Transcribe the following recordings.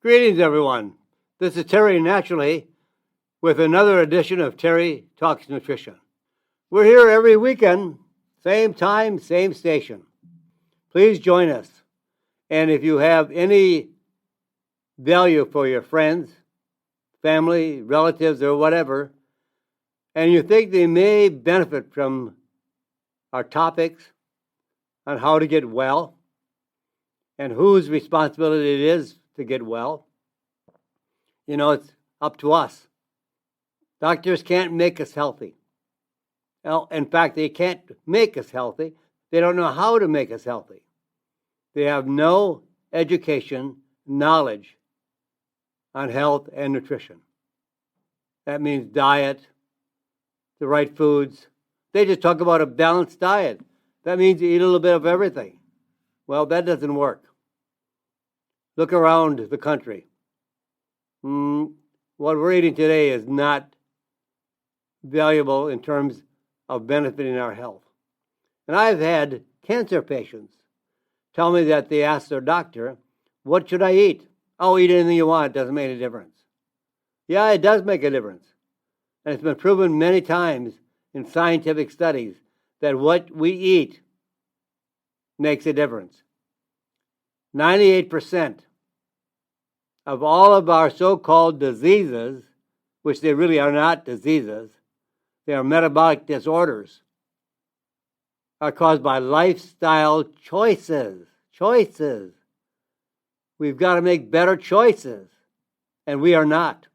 Greetings, everyone. This is Terry Naturally with another edition of Terry Talks Nutrition. We're here every weekend, same time, same station. Please join us. And if you have any value for your friends, family, relatives, or whatever, and you think they may benefit from our topics on how to get well and whose responsibility it is to get well, it's up to us. Doctors can't make us healthy. Well, in fact, they can't make us healthy. They don't know how to make us healthy. They have no education, knowledge on health and nutrition. That means diet, the right foods. They just talk about a balanced diet. That means you eat a little bit of everything. Well, that doesn't work. Look around the country. What we're eating today is not valuable in terms of benefiting our health. And I've had cancer patients tell me that they ask their doctor, what should I eat? Oh, eat anything you want. It doesn't make any difference. Yeah, it does make a difference. And it's been proven many times in scientific studies that what we eat makes a difference. 98% of all of our so-called diseases, which they really are not diseases, they are metabolic disorders, are caused by lifestyle choices. We've got to make better choices, and we are not.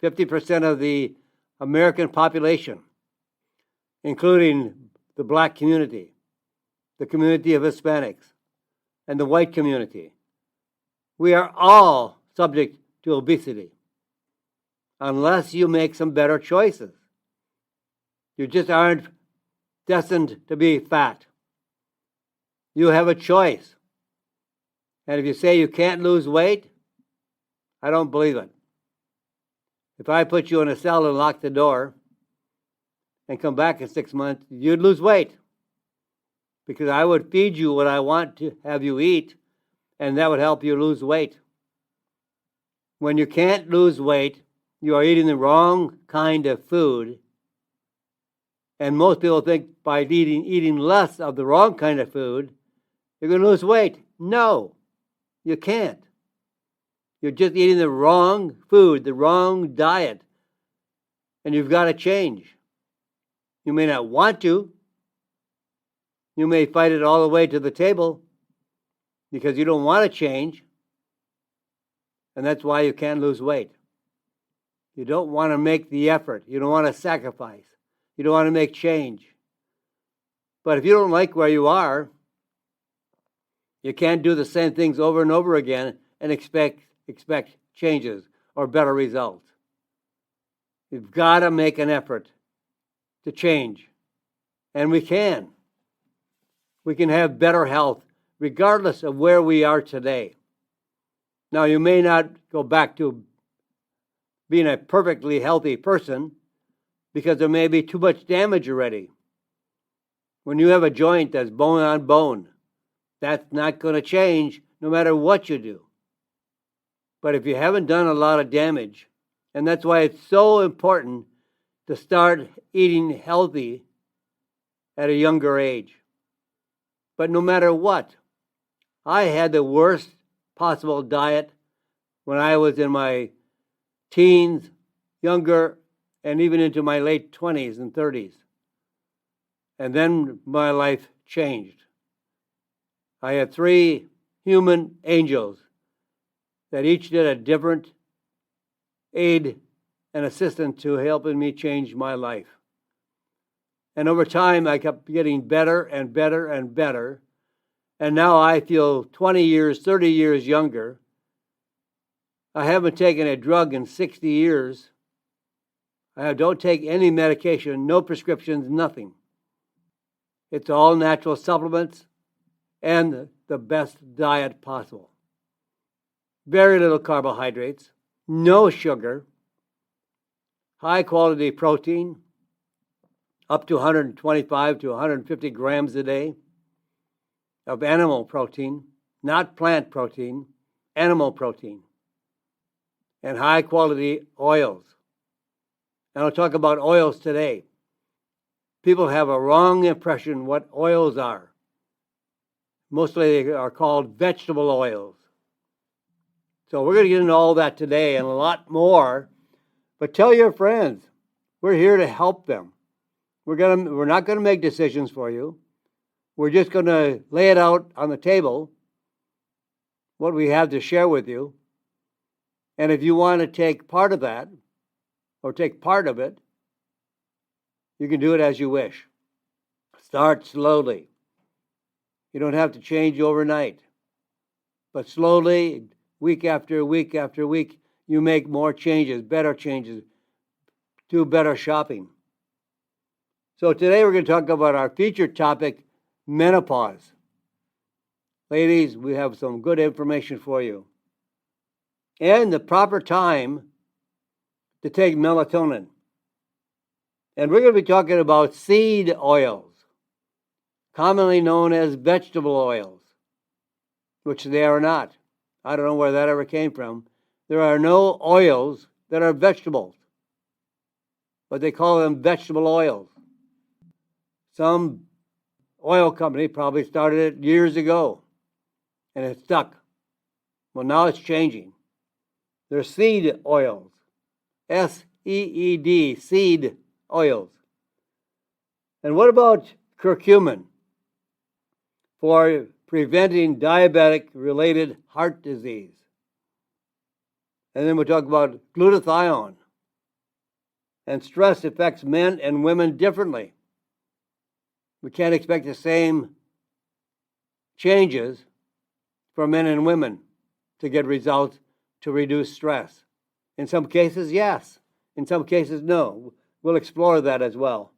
50% of the American population, including the black community, the community of Hispanics, and the white community, we are all subject to obesity unless you make some better choices. You just aren't destined to be fat. You have a choice. And if you say you can't lose weight, I don't believe it. If I put you in a cell and lock the door and come back in 6 months, you'd lose weight. Because I would feed you what I want to have you eat, and that would help you lose weight. When you can't lose weight, you are eating the wrong kind of food. And most people think by eating less of the wrong kind of food, you're going to lose weight. No, you can't. You're just eating the wrong food, the wrong diet, and you've got to change. You may not want to. You may fight it all the way to the table because you don't want to change, and that's why you can't lose weight. You don't want to make the effort. You don't want to sacrifice. You don't want to make change. But if you don't like where you are, you can't do the same things over and over again and expect changes or better results. You've got to make an effort to change, and we can. We can have better health regardless of where we are today. Now, you may not go back to being a perfectly healthy person because there may be too much damage already. When you have a joint that's bone on bone, that's not going to change no matter what you do. But if you haven't done a lot of damage, and that's why it's so important to start eating healthy at a younger age. But no matter what, I had the worst possible diet when I was in my teens, younger, and even into my late 20s and 30s. And then my life changed. I had 3 human angels that each did a different aid and assistance to helping me change my life. And over time, I kept getting better and better and better. And now I feel 20 years, 30 years younger. I haven't taken a drug in 60 years. I don't take any medication, no prescriptions, nothing. It's all natural supplements and the best diet possible. Very little carbohydrates, no sugar, high quality protein, up to 125 to 150 grams a day of animal protein, not plant protein, animal protein and high quality oils. And I'll talk about oils today. People have a wrong impression what oils are. Mostly they are called vegetable oils. So we're going to get into all that today and a lot more. But tell your friends, we're here to help them. We're not going to make decisions for you. We're just going to lay it out on the table, what we have to share with you. And if you want to take part of that, or take part of it, you can do it as you wish. Start slowly. You don't have to change overnight. But slowly, week after week after week, you make more changes, do better shopping. So today we're going to talk about our featured topic, menopause. Ladies, we have some good information for you. And the proper time to take melatonin. And we're going to be talking about seed oils, commonly known as vegetable oils, which they are not. I don't know where that ever came from. There are no oils that are vegetables, but they call them vegetable oils. Some oil company probably started it years ago, and it stuck. Well, now it's changing. They're seed oils, S-E-E-D, seed oils. And what about curcumin for preventing diabetic-related heart disease? And then we'll talk about glutathione. And stress affects men and women differently. We can't expect the same changes for men and women to get results to reduce stress. In some cases, yes. In some cases, no. We'll explore that as well.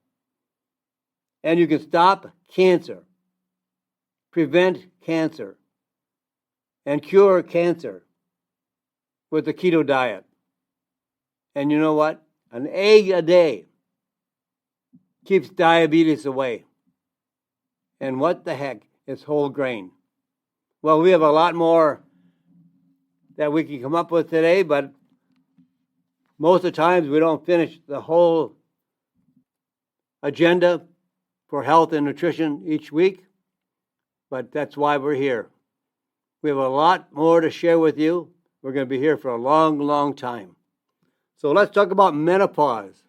And you can stop cancer, prevent cancer, and cure cancer with the keto diet. And you know what? An egg a day keeps diabetes away. And what the heck is whole grain? Well, we have a lot more that we can come up with today, but most of the times we don't finish the whole agenda for health and nutrition each week, but that's why we're here. We have a lot more to share with you. We're going to be here for a long, long time. So let's talk about menopause.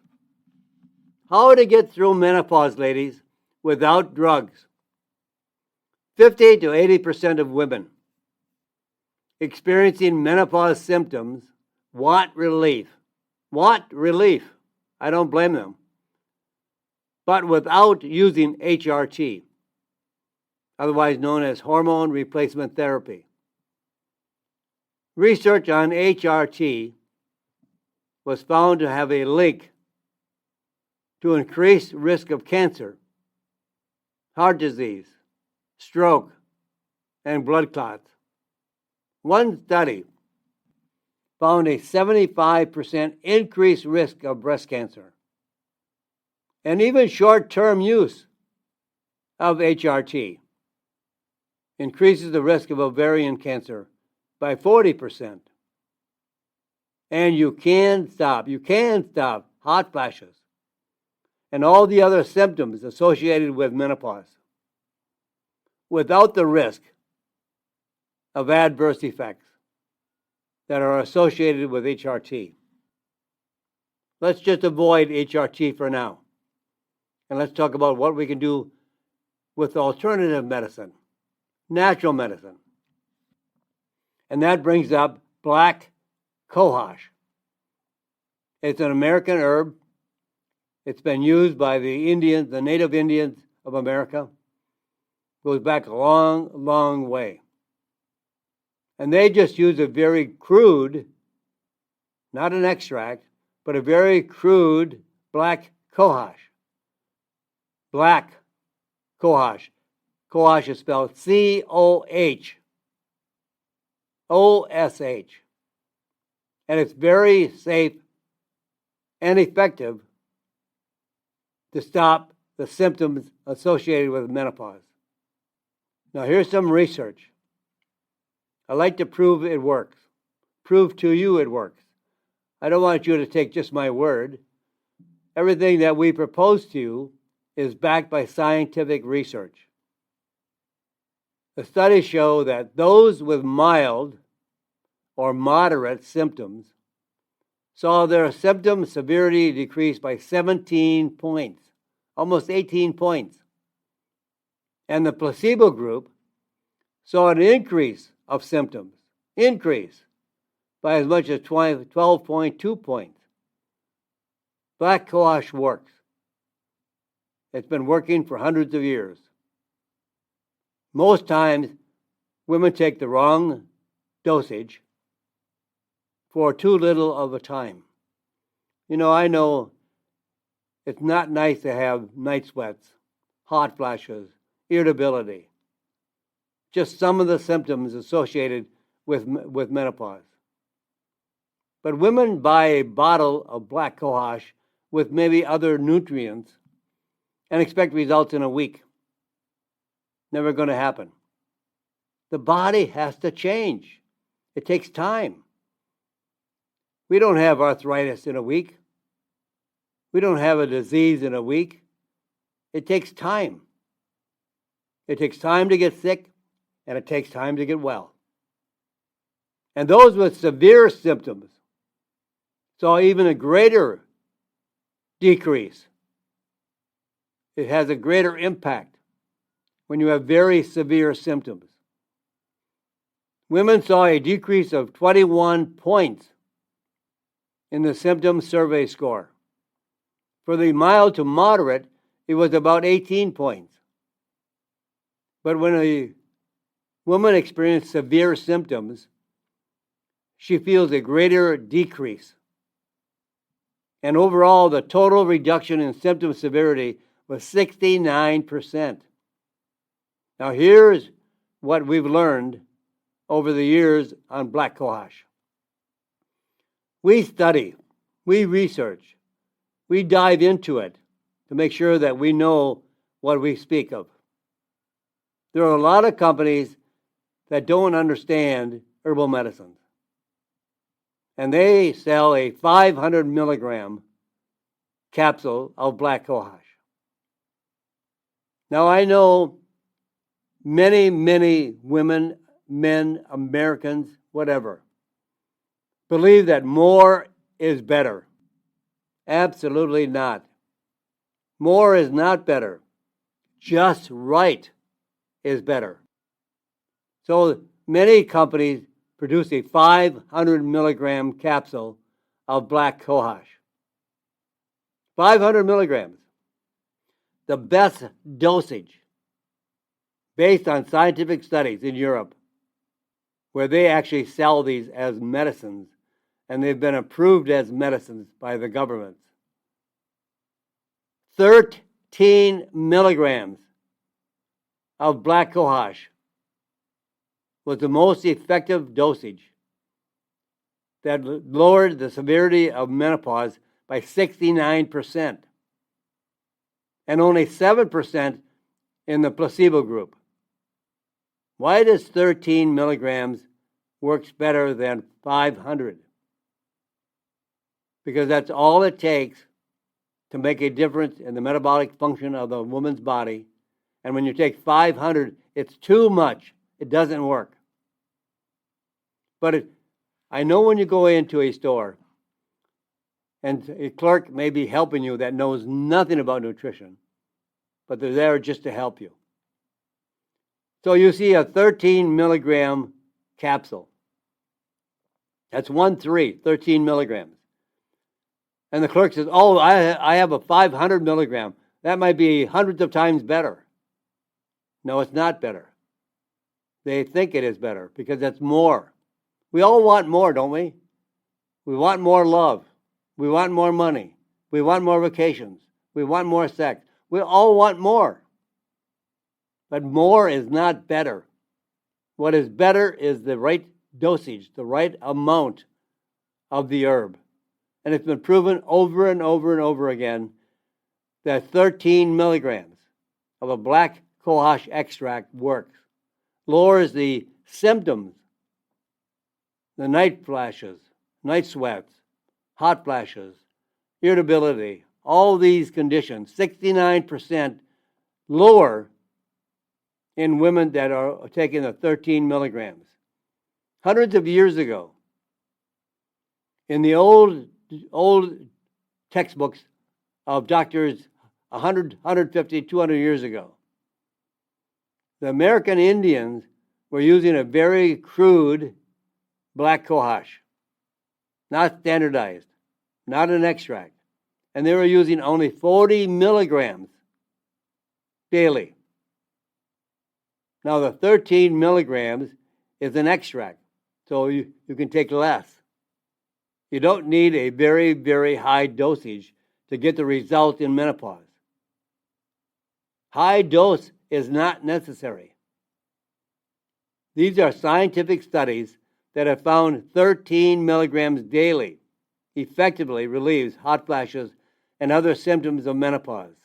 How to get through menopause, ladies, without drugs. 50 to 80% of women experiencing menopause symptoms want relief. Want relief. I don't blame them. But without using HRT, otherwise known as hormone replacement therapy. Research on HRT was found to have a link to increased risk of cancer, heart disease, stroke, and blood clots. One study found a 75% increased risk of breast cancer. And even short-term use of HRT increases the risk of ovarian cancer by 40%. And you can stop hot flashes and all the other symptoms associated with menopause without the risk of adverse effects that are associated with HRT. Let's just avoid HRT for now. And let's talk about what we can do with alternative medicine, natural medicine. And that brings up black cohosh. It's an American herb. It's been used by the Indians, the native Indians of America. Goes back a long, long way. And they just use a very crude, not an extract, but a very crude black cohosh. Black cohosh. Cohosh is spelled C-O-H-O-S-H. And it's very safe and effective to stop the symptoms associated with menopause. Now, here's some research I like to prove it works. Prove to you it works. I don't want you to take just my word. Everything that we propose to you is backed by scientific research. The studies show that those with mild or moderate symptoms saw their symptom severity decrease by 17 points, almost 18 points. And the placebo group saw an increase of symptoms, by as much as 12.2 points. Black cohosh works. It's been working for hundreds of years. Most times, women take the wrong dosage for too little of a time. I know it's not nice to have night sweats, hot flashes, irritability. Just some of the symptoms associated with menopause. But women buy a bottle of black cohosh with maybe other nutrients and expect results in a week. Never going to happen. The body has to change. It takes time. We don't have arthritis in a week. We don't have a disease in a week. It takes time. It takes time to get sick, and it takes time to get well. And those with severe symptoms saw even a greater decrease. It has a greater impact when you have very severe symptoms. Women saw a decrease of 21 points in the symptom survey score. For the mild to moderate, it was about 18 points. But when a woman experiences severe symptoms, she feels a greater decrease. And overall, the total reduction in symptom severity was 69%. Now, here's what we've learned over the years on black cohosh. We study, we research, we dive into it to make sure that we know what we speak of. There are a lot of companies that don't understand herbal medicines. And they sell a 500 milligram capsule of black cohosh. Now, I know many, many women, men, Americans, whatever, believe that more is better. Absolutely not. More is not better. Just right is better. So many companies produce a 500 milligram capsule of black cohosh. 500 milligrams. The best dosage based on scientific studies in Europe, where they actually sell these as medicines, and they've been approved as medicines by the governments. 13 milligrams of black cohosh was the most effective dosage that lowered the severity of menopause by 69%, and only 7% in the placebo group. Why does 13 milligrams works better than 500? Because that's all it takes to make a difference in the metabolic function of the woman's body. And when you take 500, it's too much. It doesn't work. But I know when you go into a store and a clerk may be helping you that knows nothing about nutrition, but they're there just to help you. So you see a 13 milligram capsule. That's 13 milligrams. And the clerk says, oh, I have a 500 milligram. That might be hundreds of times better. No, it's not better. They think it is better because that's more. We all want more, don't we? We want more love. We want more money. We want more vacations. We want more sex. We all want more. But more is not better. What is better is the right dosage, the right amount of the herb. And it's been proven over and over and over again that 13 milligrams of a black cohosh extract works, lowers the symptoms the night flashes, night sweats, hot flashes, irritability, all these conditions, 69% lower in women that are taking the 13 milligrams. Hundreds of years ago, in the old textbooks of doctors 100, 150, 200 years ago, the American Indians were using a very crude black cohosh, not standardized, not an extract. And they were using only 40 milligrams daily. Now the 13 milligrams is an extract, so you can take less. You don't need a very, very high dosage to get the result in menopause. High dose is not necessary. These are scientific studies that have found 13 milligrams daily effectively relieves hot flashes and other symptoms of menopause.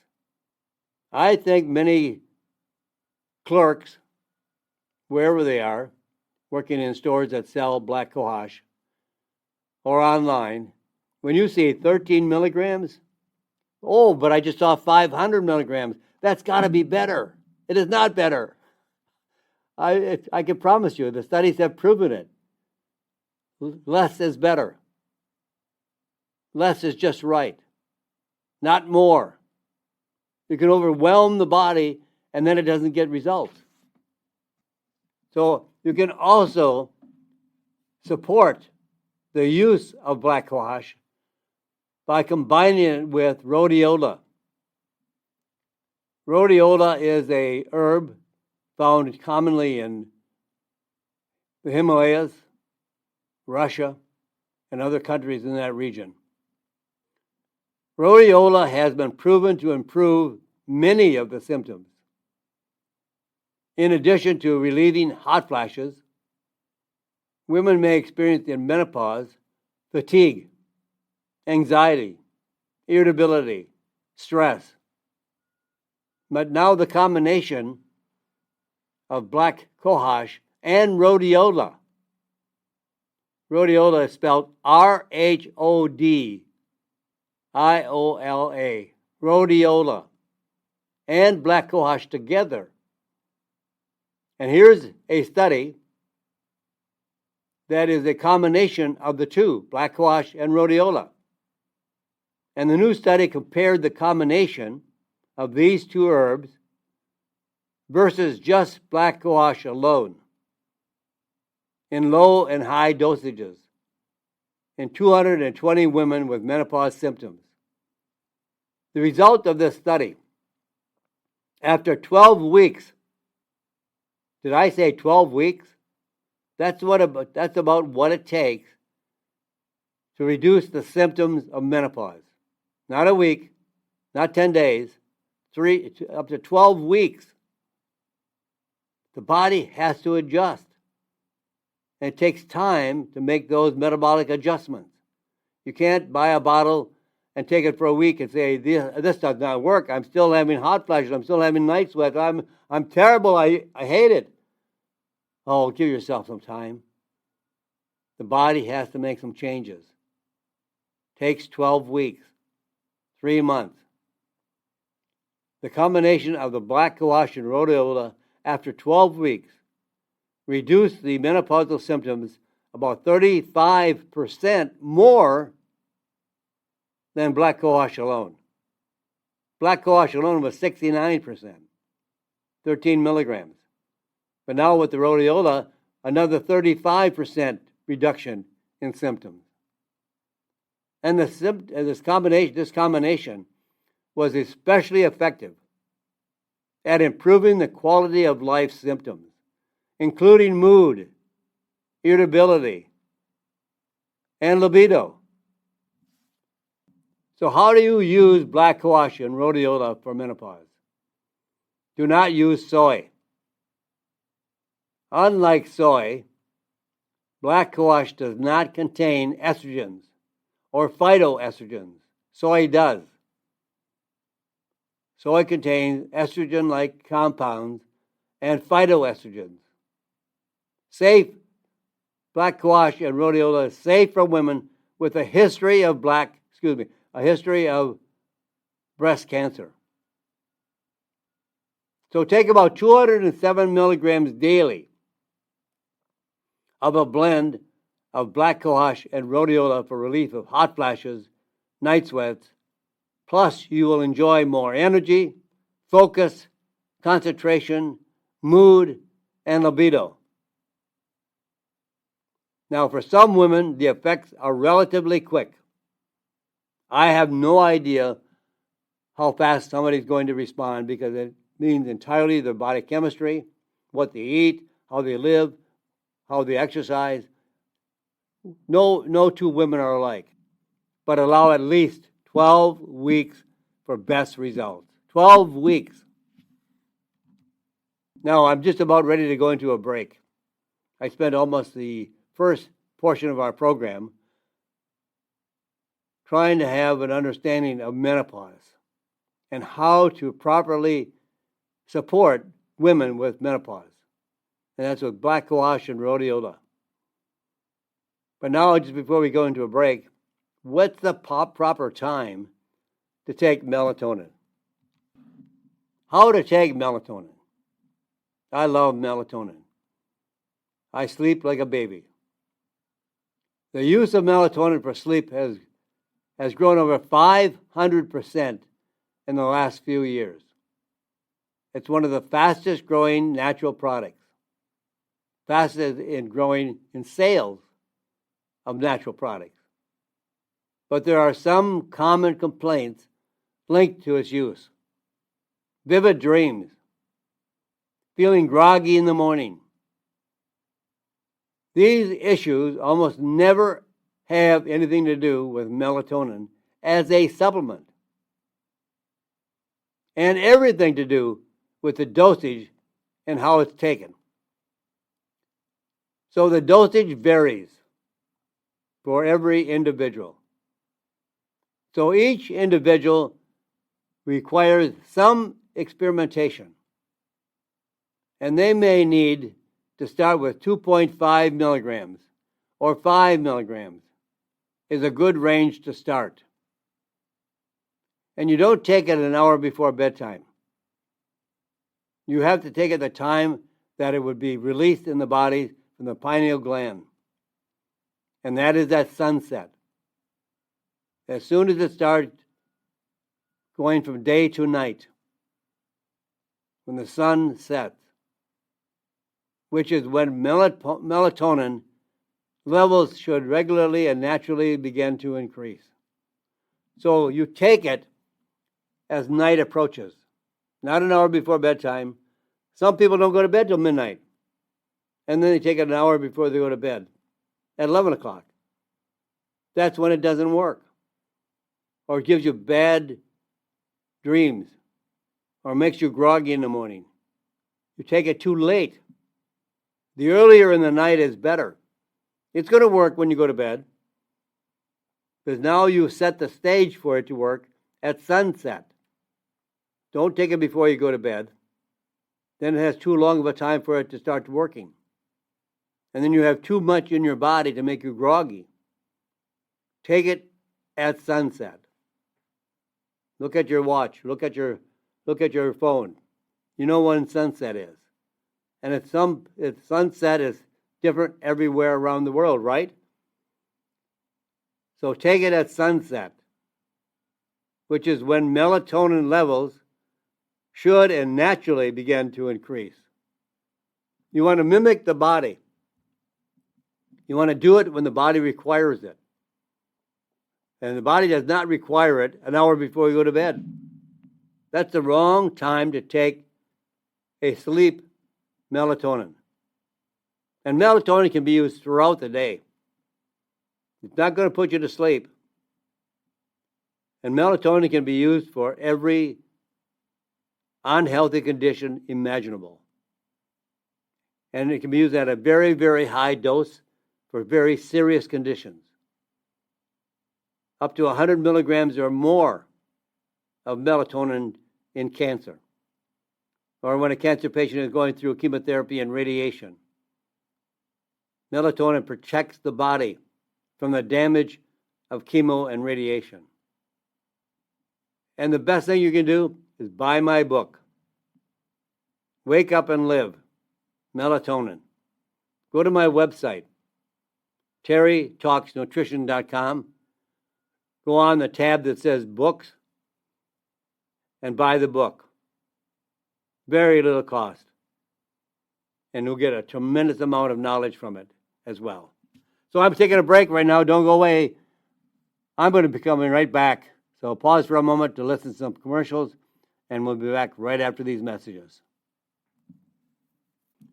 I think many clerks, wherever they are, working in stores that sell black cohosh or online, when you see 13 milligrams, oh, but I just saw 500 milligrams. That's got to be better. It is not better. I can promise you, the studies have proven it. Less is better. Less is just right, not more. You can overwhelm the body and then it doesn't get results. So you can also support the use of black cohosh by combining it with rhodiola. Rhodiola is a herb found commonly in the Himalayas, Russia, and other countries in that region. Rhodiola has been proven to improve many of the symptoms. In addition to relieving hot flashes, women may experience in menopause fatigue, anxiety, irritability, stress. But now the combination of black cohosh and rhodiola. Rhodiola is spelled R-H-O-D-I-O-L-A, rhodiola, and black cohosh together. And here's a study that is a combination of the two, black cohosh and rhodiola. And the new study compared the combination of these two herbs versus just black cohosh alone in low and high dosages in 220 women with menopause symptoms. The result of this study, after 12 weeks, did I say 12 weeks? That's about what it takes to reduce the symptoms of menopause. Not a week, not 10 days, up to 12 weeks. The body has to adjust. And it takes time to make those metabolic adjustments. You can't buy a bottle and take it for a week and say, this does not work. I'm still having hot flashes. I'm still having night sweats. I'm terrible. I hate it. Oh, give yourself some time. The body has to make some changes. Takes 12 weeks, 3 months. The combination of the black cohosh and rhodiola after 12 weeks reduced the menopausal symptoms about 35% more than black cohosh alone. Black cohosh alone was 69%, 13 milligrams. But now with the rhodiola, another 35% reduction in symptoms. And this combination was especially effective at improving the quality of life symptoms, including mood, irritability, and libido. So how do you use black cohosh and rhodiola for menopause? Do not use soy. Unlike soy, black cohosh does not contain estrogens or phytoestrogens. Soy does. Soy contains estrogen-like compounds and phytoestrogens. Safe black cohosh and rhodiola is safe for women with a history of breast cancer. So take about 207 milligrams daily of a blend of black cohosh and rhodiola for relief of hot flashes, night sweats. Plus, you will enjoy more energy, focus, concentration, mood, and libido. Now, for some women, the effects are relatively quick. I have no idea how fast somebody's going to respond because it means entirely their body chemistry, what they eat, how they live, how they exercise. No two women are alike, but allow at least 12 weeks for best results. 12 weeks. Now, I'm just about ready to go into a break. I spent almost the first portion of our program trying to have an understanding of menopause and how to properly support women with menopause. And that's with black cohosh and rhodiola. But now, just before we go into a break, what's the proper time to take melatonin? How to take melatonin? I love melatonin. I sleep like a baby. The use of melatonin for sleep has grown over 500% in the last few years. It's one of the fastest growing natural products, fastest in growing in sales of natural products. But there are some common complaints linked to its use. Vivid dreams, feeling groggy in the morning. These issues almost never have anything to do with melatonin as a supplement, and everything to do with the dosage and how it's taken. So the dosage varies for every individual. So each individual requires some experimentation, and they may need to start with 2.5 milligrams or 5 milligrams is a good range to start. And you don't take it an hour before bedtime. You have to take it the time that it would be released in the body from the pineal gland. And that is at sunset. As soon as it starts going from day to night, when the sun sets, which is when melatonin levels should regularly and naturally begin to increase. So you take it as night approaches, not an hour before bedtime. Some people don't go to bed till midnight, and then they take it an hour before they go to bed at 11 o'clock. That's when it doesn't work, or it gives you bad dreams, or makes you groggy in the morning. You take it too late. The earlier in the night is better. It's going to work when you go to bed, because now you set the stage for it to work at sunset. Don't take it before you go to bed. Then it has too long of a time for it to start working. And then you have too much in your body to make you groggy. Take it at sunset. Look at your watch. Look at your phone. You know when sunset is. And sunset is different everywhere around the world, right? So take it at sunset, which is when melatonin levels should and naturally begin to increase. You want to mimic the body. You want to do it when the body requires it. And the body does not require it an hour before you go to bed. That's the wrong time to take a sleep melatonin. And melatonin can be used throughout the day. It's not going to put you to sleep. And melatonin can be used for every unhealthy condition imaginable. And it can be used at a very, very high dose for very serious conditions. Up to 100 milligrams or more of melatonin in cancer, or when a cancer patient is going through chemotherapy and radiation. Melatonin protects the body from the damage of chemo and radiation. And the best thing you can do is buy my book, Wake Up and Live, Melatonin. Go to my website, terrytalksnutrition.com. Go on the tab that says books and buy the book. Very little cost. And you'll get a tremendous amount of knowledge from it as well. So I'm taking a break right now. Don't go away. I'm going to be coming right back. So pause for a moment to listen to some commercials, and we'll be back right after these messages.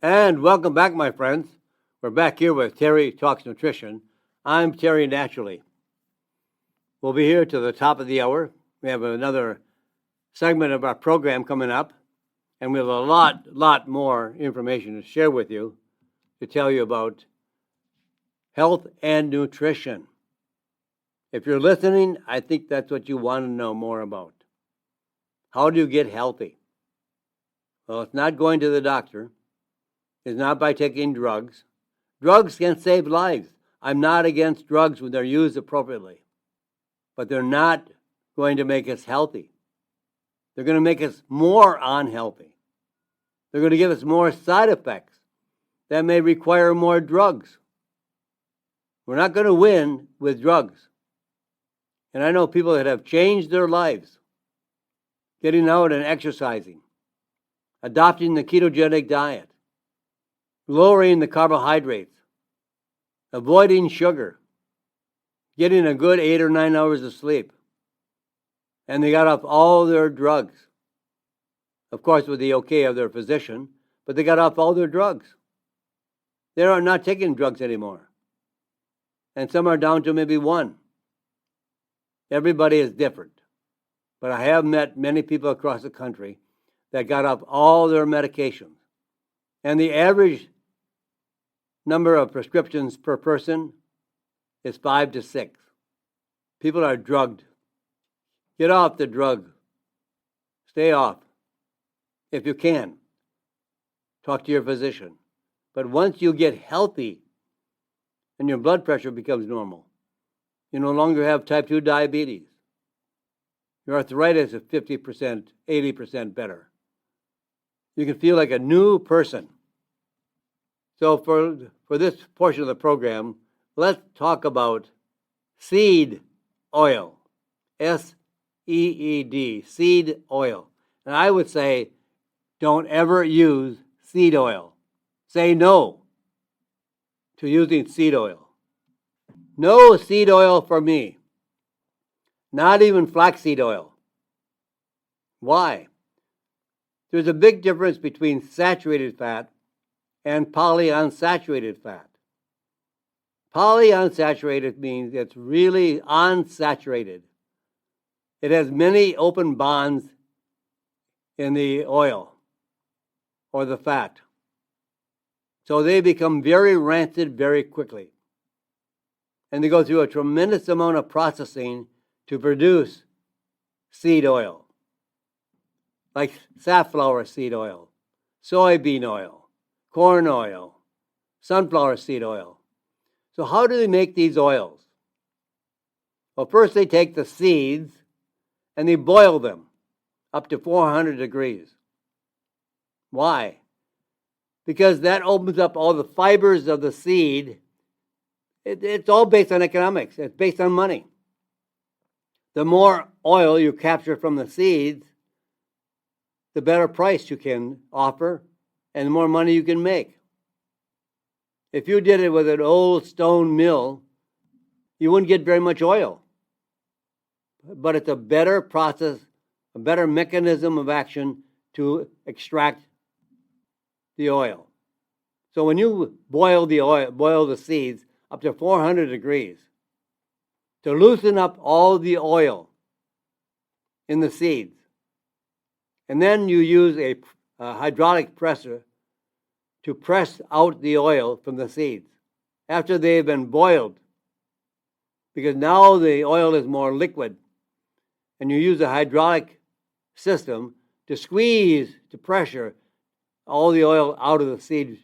And welcome back, my friends. We're back here with Terry Talks Nutrition. I'm Terry Naturally. We'll be here to the top of the hour. We have another segment of our program coming up, and we have a lot more information to share with you, to tell you about health and nutrition. If you're listening, I think that's what you want to know more about. How do you get healthy? Well, it's not going to the doctor. It's not by taking drugs. Drugs can save lives. I'm not against drugs when they're used appropriately. But they're not going to make us healthy. They're going to make us more unhealthy. They're going to give us more side effects that may require more drugs. We're not going to win with drugs. And I know people that have changed their lives, getting out and exercising, adopting the ketogenic diet, lowering the carbohydrates, avoiding sugar, getting a good 8 or 9 hours of sleep. And they got off all their drugs. Of course, with the okay of their physician, but they got off all their drugs. They are not taking drugs anymore. And some are down to maybe one. Everybody is different. But I have met many people across the country that got off all their medications. And the average number of prescriptions per person is 5 to 6. People are drugged. Get off the drug. Stay off. If you can, talk to your physician. But once you get healthy and your blood pressure becomes normal, you no longer have type 2 diabetes. Your arthritis is 50%, 80% better. You can feel like a new person. So for this portion of the program, let's talk about seed oil. S-E-E-D, seed oil. And I would say, don't ever use seed oil. Say no to using seed oil. No seed oil for me. Not even flaxseed oil. Why? There's a big difference between saturated fat and polyunsaturated fat. Polyunsaturated means it's really unsaturated. It has many open bonds in the oil or the fat. So they become very rancid very quickly. And they go through a tremendous amount of processing to produce seed oil, like safflower seed oil, soybean oil, corn oil, sunflower seed oil. So how do they make these oils? Well, first they take the seeds and they boil them up to 400 degrees. Why? Because that opens up all the fibers of the seed. It's all based on economics. It's based on money. The more oil you capture from the seeds, the better price you can offer and the more money you can make. If you did it with an old stone mill, you wouldn't get very much oil. But it's a better process, a better mechanism of action to extract the oil. So when you boil the seeds up to 400 degrees to loosen up all the oil in the seeds, and then you use a hydraulic presser to press out the oil from the seeds after they've been boiled, because now the oil is more liquid, and you use a hydraulic system to squeeze, to pressure all the oil out of the seed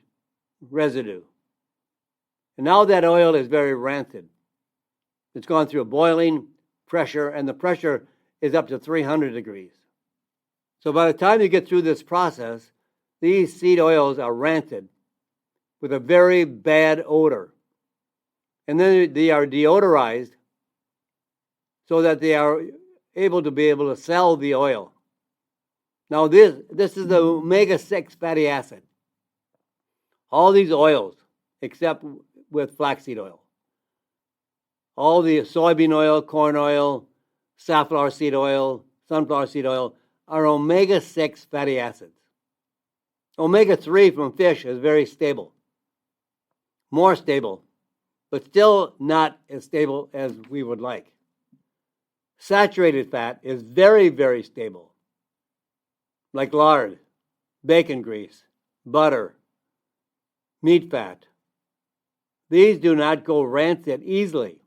residue. And now that oil is very rancid. It's gone through a boiling pressure, and the pressure is up to 300 degrees. So by the time you get through this process, these seed oils are rancid with a very bad odor. And then they are deodorized so that they are able to sell the oil. Now this is the omega-6 fatty acid. All these oils, except with flaxseed oil. All the soybean oil, corn oil, safflower seed oil, sunflower seed oil are omega-6 fatty acids. Omega-3 from fish is very stable. More stable, but still not as stable as we would like. Saturated fat is very, very stable, like lard, bacon grease, butter, meat fat. These do not go rancid easily.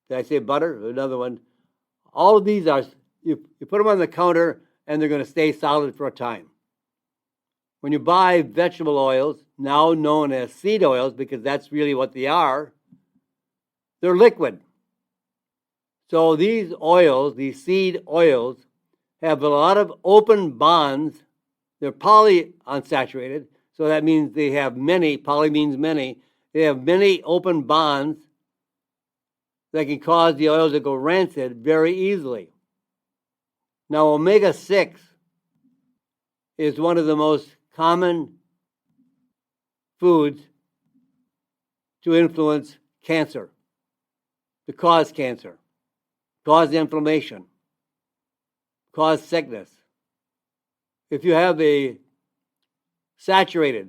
Did I say butter? Another one. All of these are, you put them on the counter and they're going to stay solid for a time. When you buy vegetable oils, now known as seed oils, because that's really what they are, they're liquid. So these oils, these seed oils, have a lot of open bonds. They're polyunsaturated, so that means they have many, poly means many, they have many open bonds that can cause the oils to go rancid very easily. Now, omega-6 is one of the most common foods to influence cancer, to cause cancer, cause inflammation, cause sickness. If you have a saturated,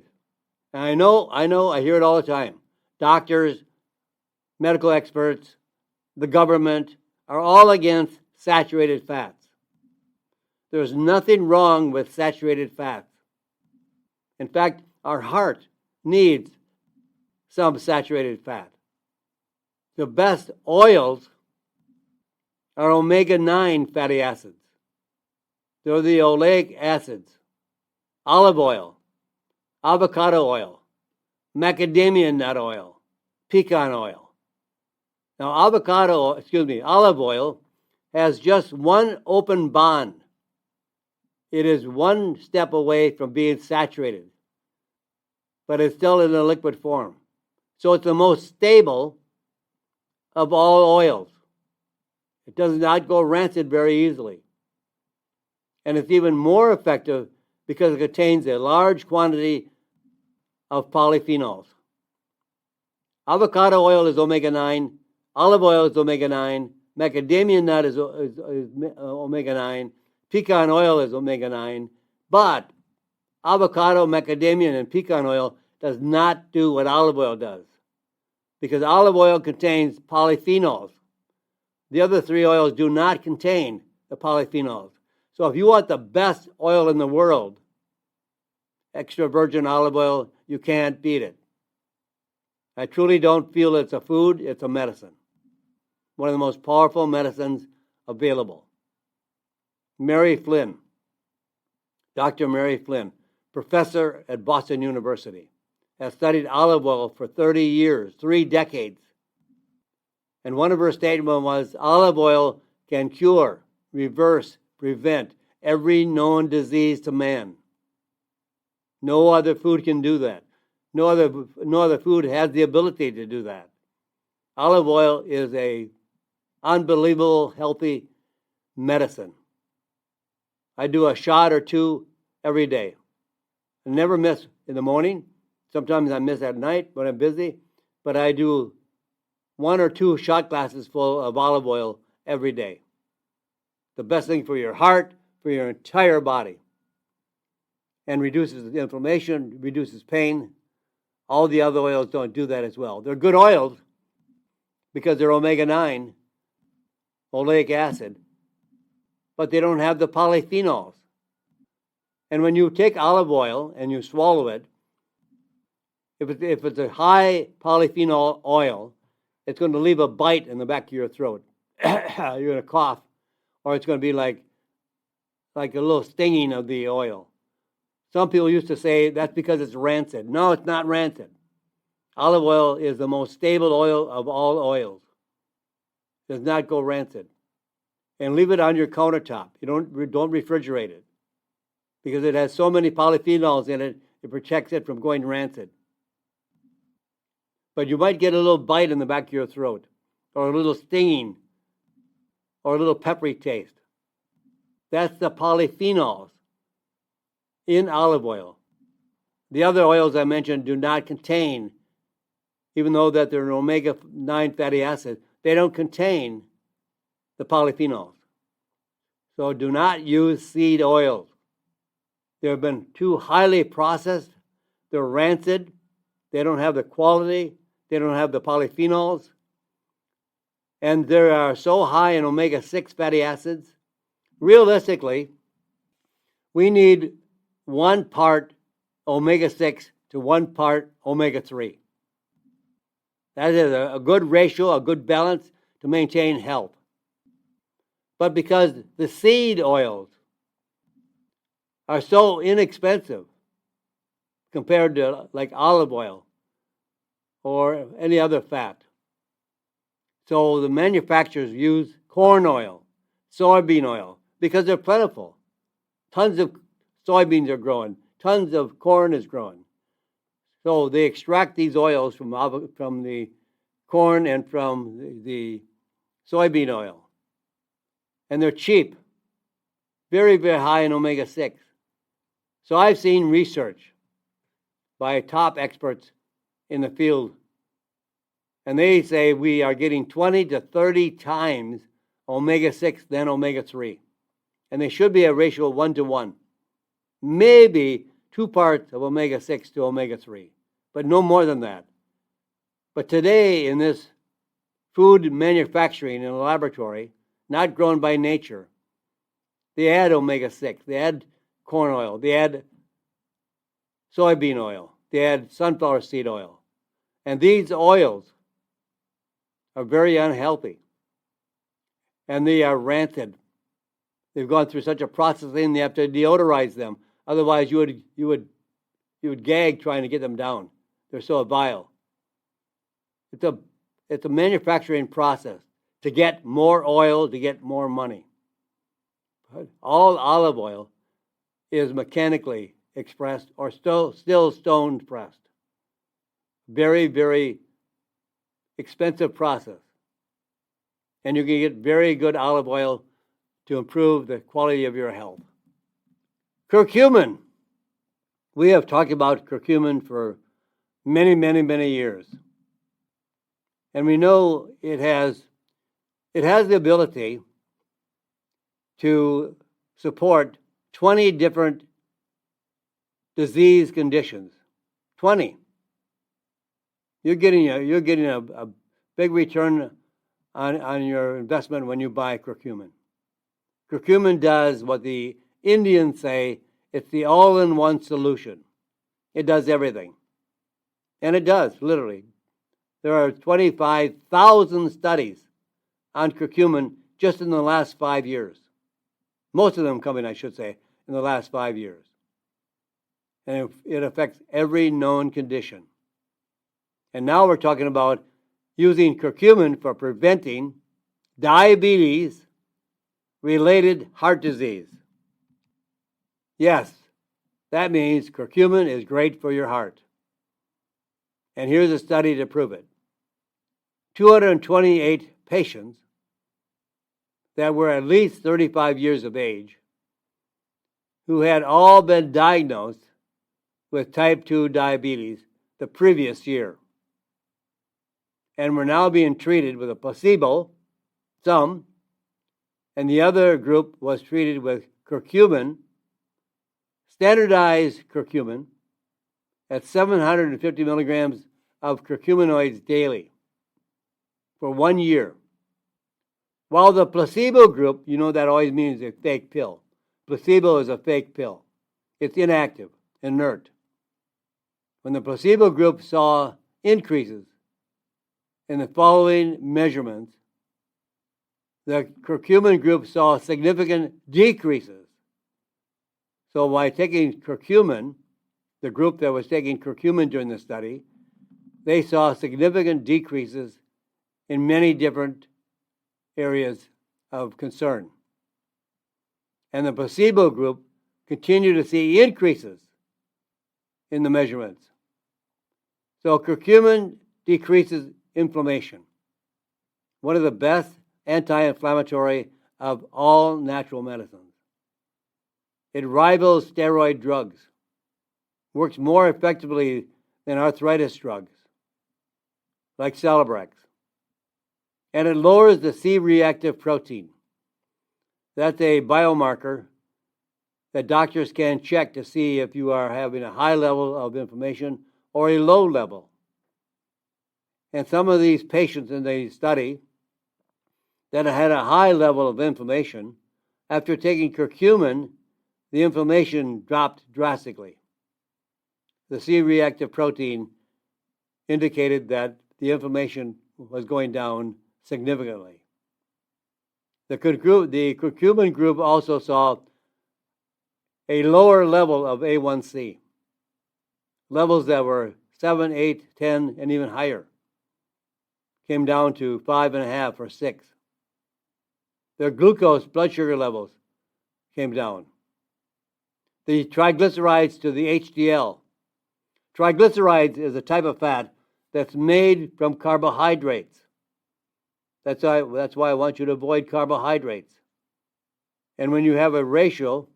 and I know, I hear it all the time, doctors, medical experts, the government are all against saturated fats. There's nothing wrong with saturated fats. In fact, our heart needs some saturated fat. The best oils are omega-9 fatty acids. They're the oleic acids, olive oil, avocado oil, macadamia nut oil, pecan oil. Now, olive oil has just one open bond. It is one step away from being saturated, but it's still in a liquid form. So it's the most stable of all oils. It does not go rancid very easily. And it's even more effective because it contains a large quantity of polyphenols. Avocado oil is omega-9, olive oil is omega-9, macadamia nut is omega-9, pecan oil is omega-9, but avocado, macadamia, and pecan oil does not do what olive oil does, because olive oil contains polyphenols. The other three oils do not contain the polyphenols. So if you want the best oil in the world, extra virgin olive oil, you can't beat it. I truly don't feel it's a food, it's a medicine. One of the most powerful medicines available. Mary Flynn, Dr. Mary Flynn, professor at Boston University, has studied olive oil for 30 years, 3 decades. And one of her statements was, olive oil can cure, reverse, prevent every known disease to man. No other food can do that. No other food has the ability to do that. Olive oil is an unbelievable healthy medicine. I do a shot or two every day. I never miss in the morning. Sometimes I miss at night when I'm busy, but I do 1 or 2 shot glasses full of olive oil every day. The best thing for your heart, for your entire body. And reduces inflammation, reduces pain. All the other oils don't do that as well. They're good oils because they're omega-9, oleic acid, but they don't have the polyphenols. And when you take olive oil and you swallow it, if it's a high polyphenol oil, it's going to leave a bite in the back of your throat. You're going to cough, or it's going to be like a little stinging of the oil. Some people used to say that's because it's rancid. No, it's not rancid. Olive oil is the most stable oil of all oils. It does not go rancid. And leave it on your countertop. You don't refrigerate it, because it has so many polyphenols in it, it protects it from going rancid. But you might get a little bite in the back of your throat, or a little stinging, or a little peppery taste. That's the polyphenols in olive oil. The other oils I mentioned do not contain, even though that they're an omega-9 fatty acid, they don't contain the polyphenols. So do not use seed oils. They've been too highly processed. They're rancid. They don't have the quality. They don't have the polyphenols. And they are so high in omega-6 fatty acids. Realistically, we need 1 part omega-6 to 1 part omega-3. That is a good ratio, a good balance to maintain health. But because the seed oils are so inexpensive compared to like olive oil or any other fat, so the manufacturers use corn oil, soybean oil, because they're plentiful. Tons of soybeans are growing. Tons of corn is growing. So they extract these oils from the corn and from the soybean oil. And they're cheap, very, very high in omega-6. So I've seen research by top experts in the field, and they say we are getting 20 to 30 times omega-6 than omega-3. And they should be a ratio of 1 to 1. Maybe 2 parts of omega-6 to omega-3, but no more than that. But today, in this food manufacturing in a laboratory, not grown by nature, they add omega-6, they add corn oil, they add soybean oil, they add sunflower seed oil. And these oils are very unhealthy. And they are rancid. They've gone through such a processing, they have to deodorize them. Otherwise, you would gag trying to get them down. They're so vile. It's a manufacturing process to get more oil, to get more money. All olive oil is mechanically expressed or still stone pressed. Very, very expensive process. And you can get very good olive oil to improve the quality of your health. Curcumin. We have talked about curcumin for many, many, many years. And we know it has the ability to support 20 different disease conditions. 20. You're getting a big return on your investment when you buy curcumin. Curcumin does what the Indians say, it's the all-in-one solution. It does everything. And it does, literally. There are 25,000 studies on curcumin just in the last 5 years. Most of them coming, I should say, in the last 5 years. And it affects every known condition. And now we're talking about using curcumin for preventing diabetes-related heart disease. Yes, that means curcumin is great for your heart. And here's a study to prove it. 228 patients that were at least 35 years of age who had all been diagnosed with type 2 diabetes the previous year and were now being treated with a placebo, some, and the other group was treated with curcumin, standardized curcumin, at 750 milligrams of curcuminoids daily for 1 year. While the placebo group, you know that always means a fake pill. Placebo is a fake pill. It's inactive, inert. When the placebo group saw increases in the following measurements, the curcumin group saw significant decreases. So by taking curcumin, the group that was taking curcumin during the study, they saw significant decreases in many different areas of concern. And the placebo group continued to see increases in the measurements. So curcumin decreases inflammation. One of the best anti-inflammatory of all natural medicines. It rivals steroid drugs, works more effectively than arthritis drugs, like Celebrex. And it lowers the C-reactive protein. That's a biomarker that doctors can check to see if you are having a high level of inflammation or a low level. And some of these patients in the study that had a high level of inflammation, after taking curcumin, the inflammation dropped drastically. The C-reactive protein indicated that the inflammation was going down significantly. The curcumin group also saw a lower level of A1C, levels that were 7, 8, 10, and even higher, came down to 5.5 or 6. Their glucose blood sugar levels came down. The triglycerides to the HDL. Triglycerides is a type of fat that's made from carbohydrates. That's why I want you to avoid carbohydrates. And when you have a ratio,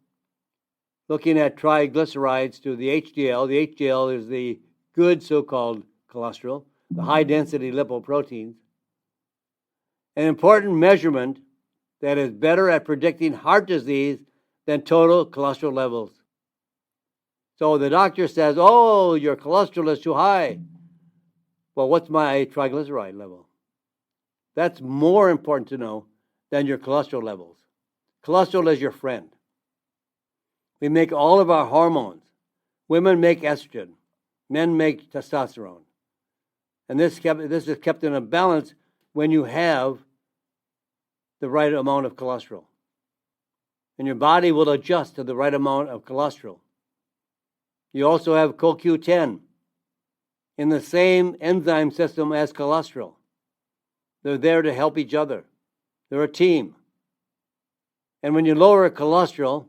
looking at triglycerides to the HDL is the good so-called cholesterol, the high-density lipoproteins. An important measurement that is better at predicting heart disease than total cholesterol levels. So the doctor says, oh, your cholesterol is too high. Well, what's my triglyceride level? That's more important to know than your cholesterol levels. Cholesterol is your friend. We make all of our hormones. Women make estrogen. Men make testosterone. And this is kept in a balance when you have the right amount of cholesterol. And your body will adjust to the right amount of cholesterol. You also have CoQ10 in the same enzyme system as cholesterol. They're there to help each other. They're a team. And when you lower cholesterol,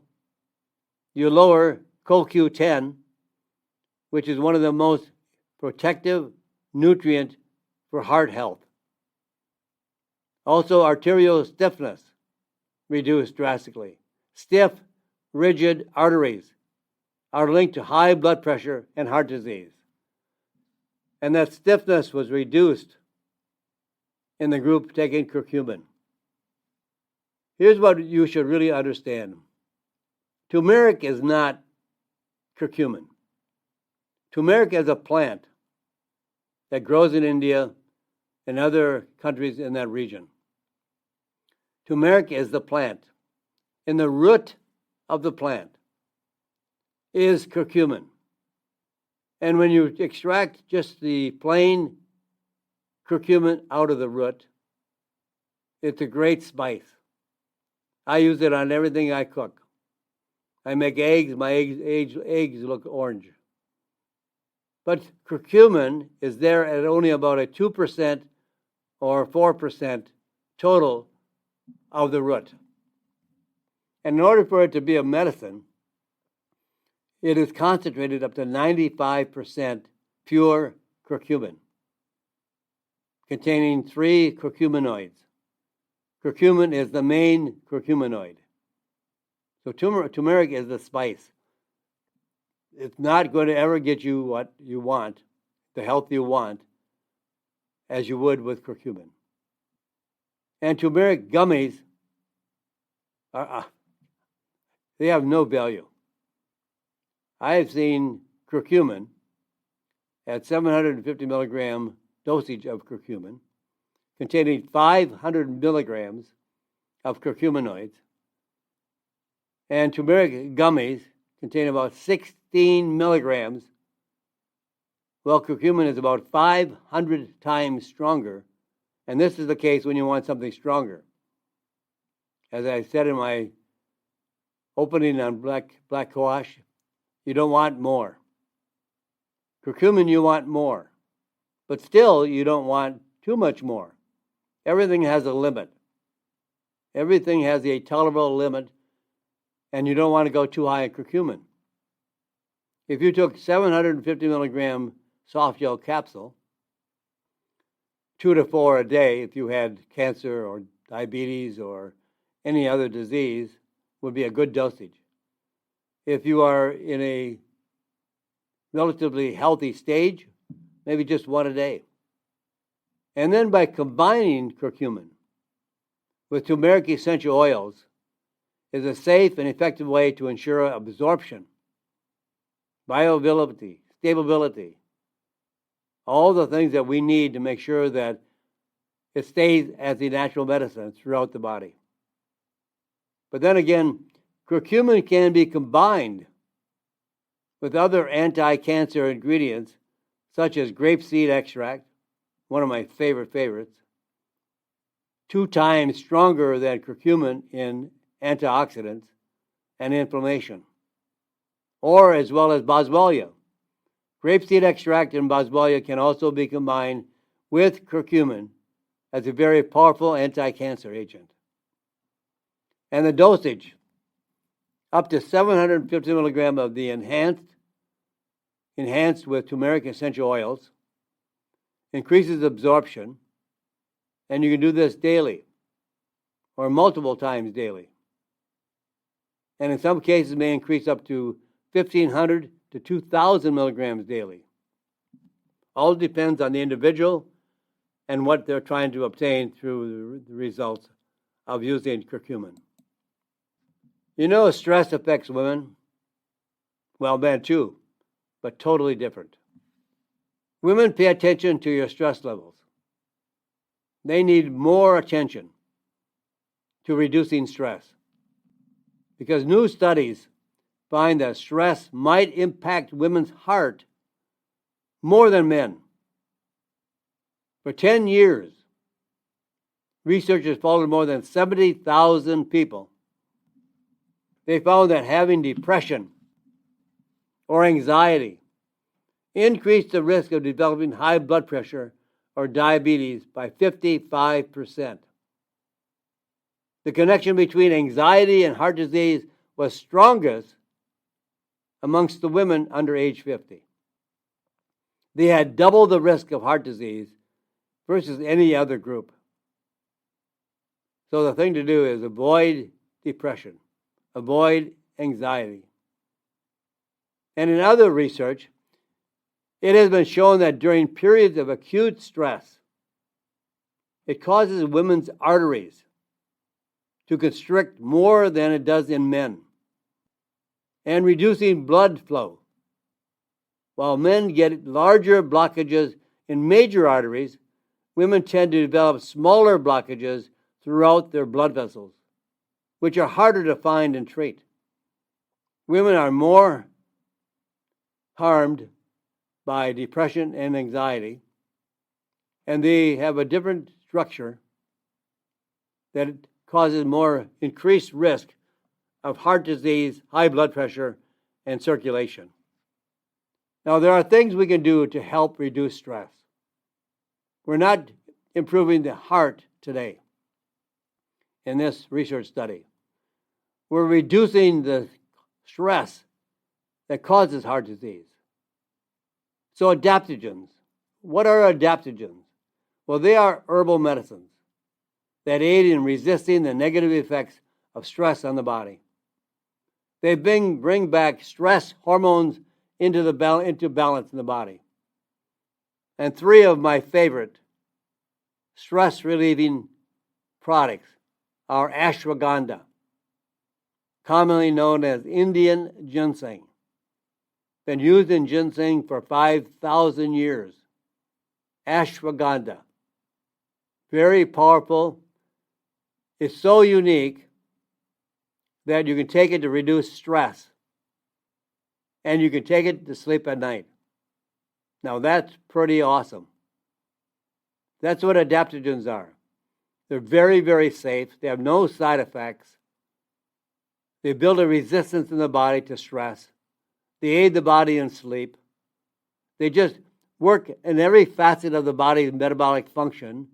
you lower CoQ10, which is one of the most protective nutrients for heart health. Also, arterial stiffness reduced drastically. Stiff, rigid arteries are linked to high blood pressure and heart disease. And that stiffness was reduced in the group taking curcumin. Here's what you should really understand. Turmeric is not curcumin. Turmeric is a plant that grows in India and other countries in that region. Turmeric is the plant. In the root of the plant is curcumin. And when you extract just the plain curcumin out of the root, it's a great spice. I use it on everything I cook. I make eggs, my eggs look orange. But curcumin is there at only about a 2% or 4% total of the root. And in order for it to be a medicine, it is concentrated up to 95% pure curcumin, containing 3 curcuminoids. Curcumin is the main curcuminoid. So turmeric is the spice. It's not going to ever get you what you want, the health you want, as you would with curcumin. And turmeric gummies, they have no value. I have seen curcumin at 750 milligram dosage of curcumin, containing 500 milligrams of curcuminoids, and turmeric gummies contain about 16 milligrams. Well, curcumin is about 500 times stronger, and this is the case when you want something stronger. As I said in my opening on black quash, you don't want more. Curcumin, you want more. But still, you don't want too much more. Everything has a limit. Everything has a tolerable limit, and you don't want to go too high in curcumin. If you took 750 milligram soft gel capsule, 2 to 4 a day, if you had cancer or diabetes or any other disease, would be a good dosage. If you are in a relatively healthy stage, maybe just 1 a day. And then by combining curcumin with turmeric essential oils is a safe and effective way to ensure absorption, bioavailability, stability, all the things that we need to make sure that it stays as the natural medicine throughout the body. But then again, curcumin can be combined with other anti-cancer ingredients such as grapeseed extract, one of my favorites, 2 times stronger than curcumin in antioxidants and inflammation, or as well as boswellia. Grapeseed extract and boswellia can also be combined with curcumin as a very powerful anti-cancer agent. And the dosage, up to 750 milligrams of the enhanced with turmeric essential oils, increases absorption, and you can do this daily or multiple times daily. And in some cases may increase up to 1,500 to 2,000 milligrams daily. All depends on the individual and what they're trying to obtain through the results of using curcumin. You know, stress affects women, well, men too, but totally different. Women, pay attention to your stress levels. They need more attention to reducing stress, because new studies find that stress might impact women's heart more than men. For 10 years, researchers followed more than 70,000 people. They found that having depression or anxiety increased the risk of developing high blood pressure or diabetes by 55%. The connection between anxiety and heart disease was strongest amongst the women under age 50. They had double the risk of heart disease versus any other group. So the thing to do is avoid depression, avoid anxiety. And in other research, it has been shown that during periods of acute stress, it causes women's arteries to constrict more than it does in men, and reducing blood flow. While men get larger blockages in major arteries, women tend to develop smaller blockages throughout their blood vessels, which are harder to find and treat. Women are more harmed by depression and anxiety, and they have a different structure that causes more increased risk of heart disease, high blood pressure, and circulation. Now, there are things we can do to help reduce stress. We're not improving the heart today in this research study. We're reducing the stress that causes heart disease. So adaptogens. What are adaptogens? Well, they are herbal medicines that aid in resisting the negative effects of stress on the body. They bring back stress hormones into balance in the body. And 3 of my favorite stress-relieving products are ashwagandha, commonly known as Indian ginseng. Been used in ginseng for 5,000 years. Ashwagandha, very powerful. It's so unique that you can take it to reduce stress, and you can take it to sleep at night. Now that's pretty awesome. That's what adaptogens are. They're very, very safe. They have no side effects. They build a resistance in the body to stress. They aid the body in sleep. They just work in every facet of the body's metabolic function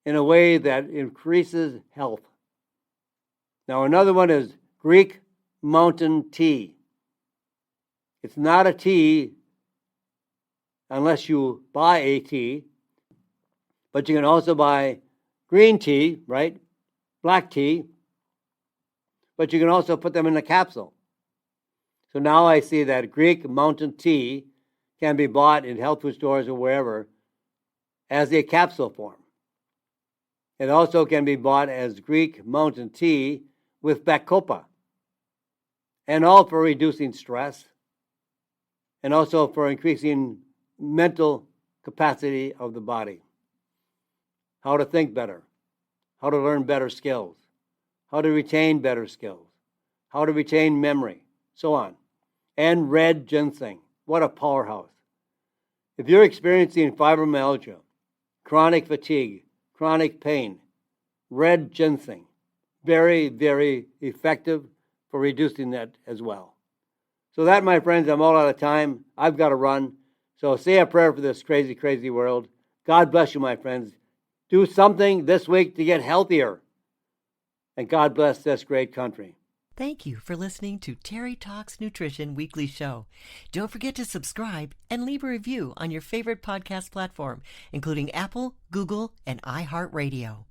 in a way that increases health. Now, another one is Greek mountain tea. It's not a tea unless you buy a tea, but you can also buy green tea, right? Black tea, but you can also put them in a capsule. So now I see that Greek mountain tea can be bought in health food stores or wherever as a capsule form. It also can be bought as Greek mountain tea with bacopa, and all for reducing stress and also for increasing mental capacity of the body. How to think better, how to learn better skills, how to retain better skills, how to retain memory, so on. And red ginseng, what a powerhouse. If you're experiencing fibromyalgia, chronic fatigue, chronic pain, red ginseng, very, very effective for reducing that as well. So that, my friends, I'm all out of time. I've got to run. So say a prayer for this crazy, crazy world. God bless you, my friends. Do something this week to get healthier. And God bless this great country. Thank you for listening to Terry Talks Nutrition Weekly Show. Don't forget to subscribe and leave a review on your favorite podcast platform, including Apple, Google, and iHeartRadio.